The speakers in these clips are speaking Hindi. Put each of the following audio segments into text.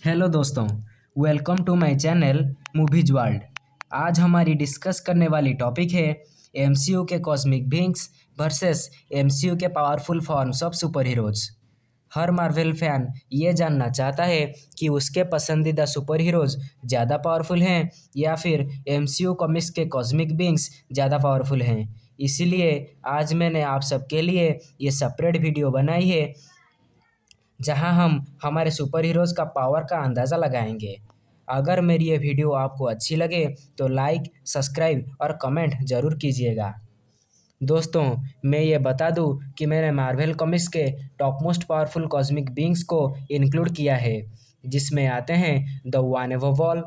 हेलो दोस्तों, welcome to my channel movies world. आज हमारी डिस्कस करने वाली टॉपिक है एमसीयू के कॉस्मिक बीइंग्स वर्सेस एमसीयू के powerful forms of super heroes. हर मार्वल फैन ये जानना चाहता है कि उसके पसंदीदा सुपर हीरोज ज़्यादा पावरफुल हैं या फिर एमसीयू कॉमिक्स के कॉस्मिक बीइंग्स ज़्यादा पावरफुल हैं। इसीलिए आज मैंने आप सबके लिए ये सेपरेट वीडियो बनाई है जहां हम हमारे सुपर हीरोज़ का पावर का अंदाज़ा लगाएंगे। अगर मेरी ये वीडियो आपको अच्छी लगे तो लाइक, सब्सक्राइब और कमेंट ज़रूर कीजिएगा। दोस्तों, मैं ये बता दूं कि मैंने मार्वल कॉमिक्स के top most powerful cosmic beings को इंक्लूड किया है, जिसमें आते हैं the One Above All,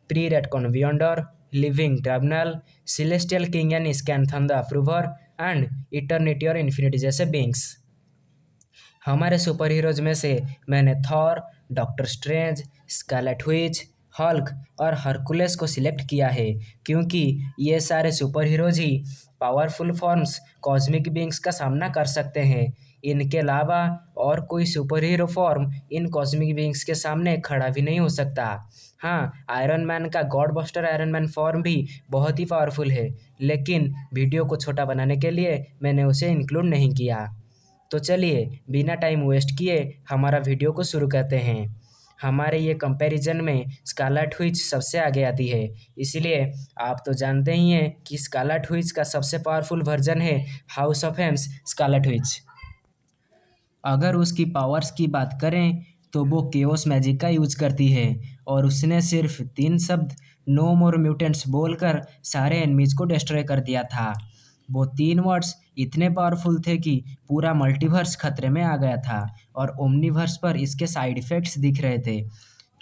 pre retcon Beyonder, Living Tribunal, Celestial King and Scathan the Approver and Eternity और इन्फिनिटी जैसे बीइंग्स। हमारे सुपर हीरोज में से मैंने Thor, Doctor Strange, Scarlet Witch, Hulk और हरकुलेस को सिलेक्ट किया है, क्योंकि ये सारे सुपर हीरोज ही पावरफुल फॉर्म्स कॉस्मिक बीइंग्स का सामना कर सकते हैं। इनके अलावा और कोई super hero form in cosmic beings के सामने खड़ा भी नहीं हो सकता। हाँ, आयरन मैन का God buster iron man form भी बहुत ही पावरफुल है, लेकिन वीडियो को छोटा बनाने के लिए मैंने उसे इंक्लूड नहीं किया। तो चलिए बिना टाइम वेस्ट किए हमारा वीडियो को शुरू करते हैं। हमारे ये कंपैरिजन में स्कारलेट विच सबसे आगे आती है, इसलिए आप तो जानते ही हैं कि स्कारलेट विच का सबसे पावरफुल वर्जन है house of AIIMS Scarlet Witch. अगर उसकी पावर्स की बात करें तो वो केओस मैजिक का यूज करती है और उसने सिर्फ 3 शब्द नो मोर म्यूटेंट्स बोलकर सारे एनिमीज को डिस्ट्रॉय कर दिया था। वो 3 वर्ड्स इतने पावरफुल थे कि पूरा मल्टीवर्स खतरे में आ गया था और ओमनीवर्स पर इसके साइड इफ़ेक्ट्स दिख रहे थे।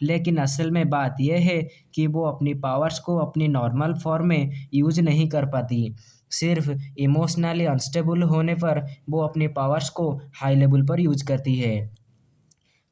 लेकिन असल में बात यह है कि वो अपनी पावर्स को अपनी नॉर्मल फॉर्म में यूज नहीं कर पाती। सिर्फ इमोशनली अनस्टेबल होने पर वो अपनी पावर्स को हाई लेवल पर यूज करती है।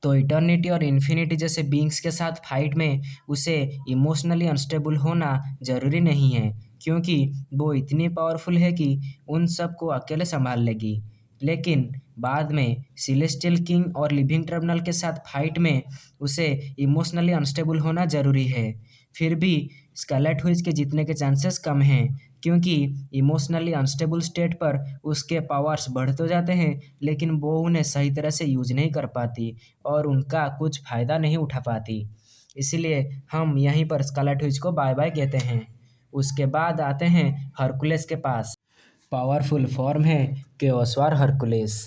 तो इटर्निटी और इन्फिनिटी जैसे बीइंग्स के साथ फाइट में उसे इमोशनली अनस्टेबल होना ज़रूरी नहीं है, क्योंकि वो इतनी पावरफुल है कि उन सबको अकेले संभाल लेगी। लेकिन बाद में सेलेस्टियल किंग और लिविंग ट्रिब्यूनल के साथ फाइट में उसे इमोशनली अनस्टेबल होना ज़रूरी है। फिर भी स्कारलेट विच के जीतने के चांसेस कम हैं, क्योंकि इमोशनली अनस्टेबल स्टेट पर उसके पावर्स बढ़ तो जाते हैं, लेकिन वो उन्हें सही तरह से यूज नहीं कर पाती और उनका कुछ फ़ायदा नहीं उठा पाती। इसीलिए हम यहीं पर स्कारलेट विच को बाय बाय कहते हैं। उसके बाद आते हैं हरकुलेस के पास। पावरफुल फॉर्म है केओसवार हरकुलेस।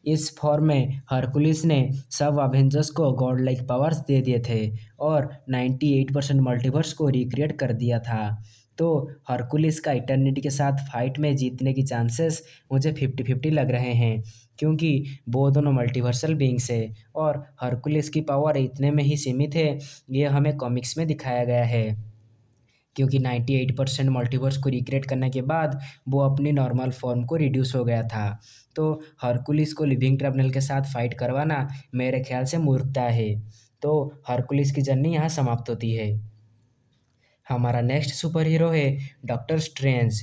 इस फॉर्म में हरकुलिस ने सब अवेंजर्स को गॉड लाइक पावर्स दे दिए थे और 98% मल्टीवर्स को रिक्रिएट कर दिया था। तो हरकुलिस का इटर्निटी के साथ फाइट में जीतने की चांसेस मुझे 50-50 लग रहे हैं, क्योंकि वो दोनों मल्टीवर्सल बीइंग्स है और हरकुलिस की पावर इतने में ही सीमित है, ये हमें कॉमिक्स में दिखाया गया है। क्योंकि 98% मल्टीवर्स को रिक्रिएट करने के बाद वो अपनी नॉर्मल फॉर्म को रिड्यूस हो गया था। तो हरकुलिस को लिविंग ट्रिब्यूनल के साथ फाइट करवाना मेरे ख्याल से मूर्खता है। तो हरकुलिस की जर्नी यहाँ समाप्त होती है। हमारा नेक्स्ट सुपर हीरो है डॉक्टर स्ट्रेंज,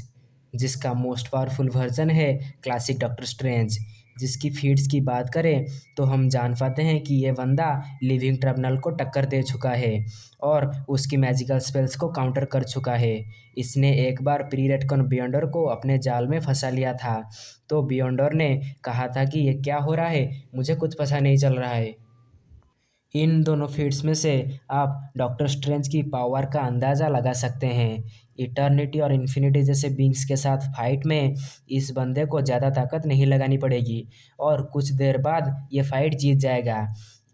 जिसका मोस्ट पावरफुल वर्जन है क्लासिक डॉक्टर स्ट्रेंज। जिसकी फीड्स की बात करें तो हम जान पाते हैं कि ये बंदा लिविंग ट्रिब्यूनल को टक्कर दे चुका है और उसकी मैजिकल स्पेल्स को काउंटर कर चुका है। इसने एक बार प्री रेटकॉन बियॉन्डर को अपने जाल में फंसा लिया था, तो बियॉन्डर ने कहा था कि ये क्या हो रहा है, मुझे कुछ पता नहीं चल रहा है। इन दोनों फीड्स में से आप डॉक्टर स्ट्रेंज की पावर का अंदाज़ा लगा सकते हैं। इटर्निटी और इन्फिनिटी जैसे बीइंग्स के साथ फाइट में इस बंदे को ज़्यादा ताकत नहीं लगानी पड़ेगी और कुछ देर बाद ये फाइट जीत जाएगा।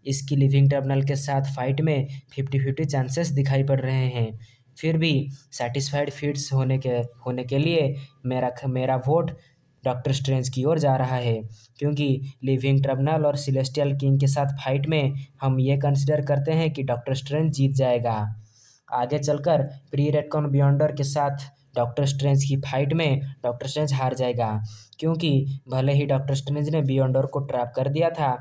इसकी लिविंग ट्रिब्यूनल के साथ फाइट में 50-50 चांसेस दिखाई पड़ रहे हैं। फिर भी सेटिस्फाइड फीड्स होने के लिए मेरा वोट डॉक्टर स्ट्रेंज की ओर जा रहा है, क्योंकि लिविंग ट्रिब्यूनल और सेलेस्टियल किंग के साथ फाइट में हम ये कंसिडर करते हैं कि डॉक्टर स्ट्रेंज जीत जाएगा। आगे चलकर प्री रेटकॉन बियॉन्डर के साथ डॉक्टर स्ट्रेंज की फाइट में डॉक्टर स्ट्रेंज हार जाएगा, क्योंकि भले ही डॉक्टर स्ट्रेंज ने बियॉन्डर को ट्रैप कर दिया था,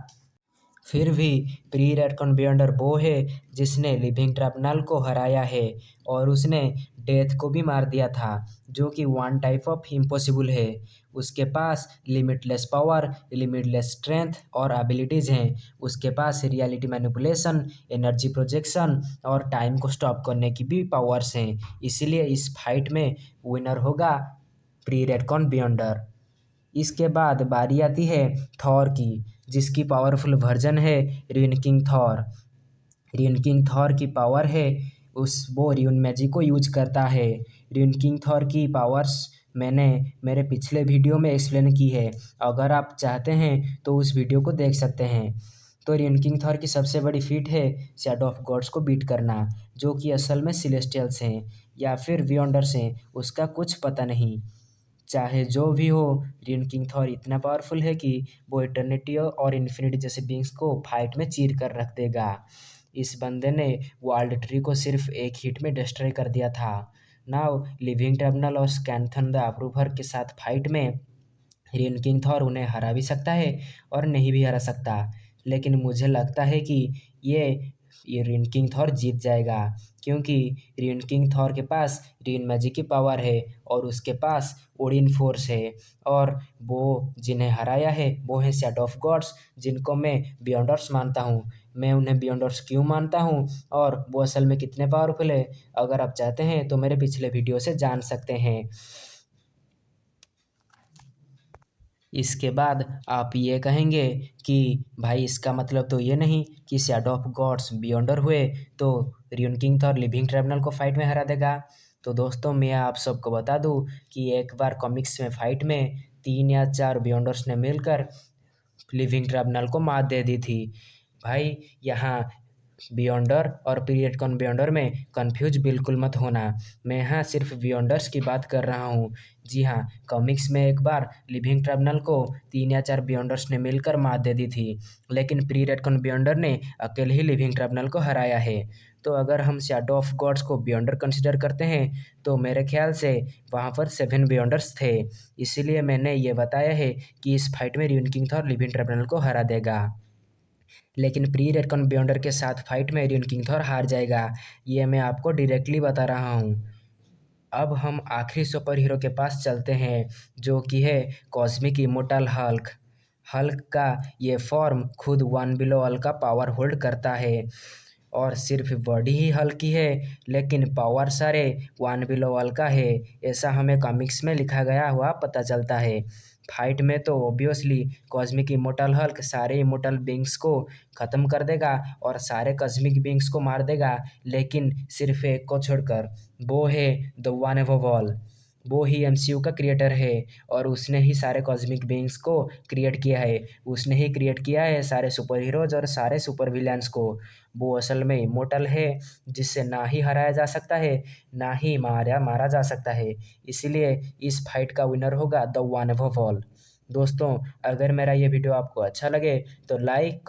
फिर भी प्री रेडकॉन बियॉन्डर वो है जिसने लिविंग ट्राइब्यूनल को हराया है और उसने डेथ को भी मार दिया था, जो कि वन टाइप ऑफ इम्पॉसिबल है। उसके पास लिमिटलेस पावर, लिमिटलेस स्ट्रेंथ और एबिलिटीज़ हैं। उसके पास रियलिटी मैनिपुलेशन, एनर्जी प्रोजेक्शन और टाइम को स्टॉप करने की भी पावर्स हैं। इसीलिए इस फाइट में विनर होगा प्री रेडकॉन बियॉन्डर। इसके बाद बारी आती है थॉर की, जिसकी पावरफुल वर्जन है रिन किंग थॉर। रिन किंग थॉर की पावर है उस वो रिन मैजिक को यूज करता है। रिन किंग थॉर की पावर्स मैंने मेरे पिछले वीडियो में एक्सप्लेन की है। अगर आप चाहते हैं तो उस वीडियो को देख सकते हैं। तो रिन किंग थॉर की सबसे बड़ी फीट है शैडो ऑफ गॉड्स को बीट करना, जो कि असल में सिलेस्टियल्स हैं या फिर बियॉन्डर्स हैं, उसका कुछ पता नहीं। चाहे जो भी हो, रिन किंग थॉर इतना पावरफुल है कि वो इटर्निटी और इन्फिनिटी जैसे बींग्स को फाइट में चीर कर रख देगा। इस बंदे ने वर्ल्ड ट्री को सिर्फ एक हिट में डिस्ट्रॉय कर दिया था। नाउ लिविंग टर्मिनल और स्कैंथन द अप्रूवर के साथ फाइट में रिन किंग थॉर उन्हें हरा भी सकता है और नहीं भी हरा सकता। लेकिन मुझे लगता है कि ये ये रिन किंग थॉर जीत जाएगा, क्योंकि रिन किंग थॉर के पास रिन मैजिक की पावर है और उसके पास ओडिन फोर्स है। और वो जिन्हें हराया है वो है शैडो ऑफ गॉड्स, जिनको मैं बियॉन्डर्स मानता हूँ। मैं उन्हें बियॉन्डर्स क्यों मानता हूँ और वो असल में कितने पावरफुल है, अगर आप चाहते हैं तो मेरे पिछले वीडियो से जान सकते हैं। इसके बाद आप ये कहेंगे कि भाई इसका मतलब तो ये नहीं कि शैडो ऑफ गॉड्स बियॉन्डर हुए तो rayon king Thor living tribunal को फाइट में हरा देगा। तो दोस्तों मैं आप सबको बता दूं कि एक बार कॉमिक्स में फाइट में 3 या 4 बियॉन्डर्स ने मिलकर लिविंग ट्राइब्यूनल को मात दे दी थी। भाई यहाँ बियॉन्डर और पीरियड कॉन बियॉन्डर में कंफ्यूज बिल्कुल मत होना। मैं यहाँ सिर्फ बियॉन्डर्स की बात कर रहा हूँ। जी हाँ, कॉमिक्स में एक बार लिविंग ट्राइब्यूनल को 3 या 4 बियॉन्डर्स ने मिलकर मात दे दी थी, लेकिन पीरियड कॉन बियॉन्डर ने अकेले ही लिविंग ट्राइब्यूनल को हराया है। तो अगर हम शैडो ऑफ गॉड्स को बियॉन्डर कंसिडर करते हैं तो मेरे ख्याल से वहाँ पर 7 बियॉन्डर्स थे। इसीलिए मैंने ये बताया है कि इस फाइट में rayon king Thor living tribunal को हरा देगा। लेकिन प्री रेडकॉन बियॉन्डर के साथ फाइट में रियन किंग थॉर हार जाएगा, ये मैं आपको डायरेक्टली बता रहा हूँ। अब हम आखिरी सुपर हीरो के पास चलते हैं, जो कि है कॉस्मिक इमोर्टल हल्क। हल्क का ये फॉर्म खुद वन बिलो अल का पावर होल्ड करता है और सिर्फ बॉडी ही हल्की है, लेकिन पावर सारे वन बिलो अल का है। ऐसा हमें कॉमिक्स में लिखा गया हुआ पता चलता है। फाइट में तो ऑब्वियसली कॉस्मिक इमोर्टल हल्क सारे इमोर्टल बींग्स को ख़त्म कर देगा और सारे कॉस्मिक बींग्स को मार देगा, लेकिन सिर्फ एक को छोड़कर। वो है द वन एवो वॉल। वो ही एमसीयू का क्रिएटर है और उसने ही सारे कॉस्मिक बीइंग्स को क्रिएट किया है। उसने ही क्रिएट किया है सारे सुपर हीरोज और सारे सुपर विलेंस को। वो असल में इमोर्टल है, जिससे ना ही हराया जा सकता है ना ही मारा मारा जा सकता है। इसीलिए इस फाइट का विनर होगा द वन एवो वॉल। दोस्तों, अगर मेरा ये वीडियो आपको अच्छा लगे तो लाइक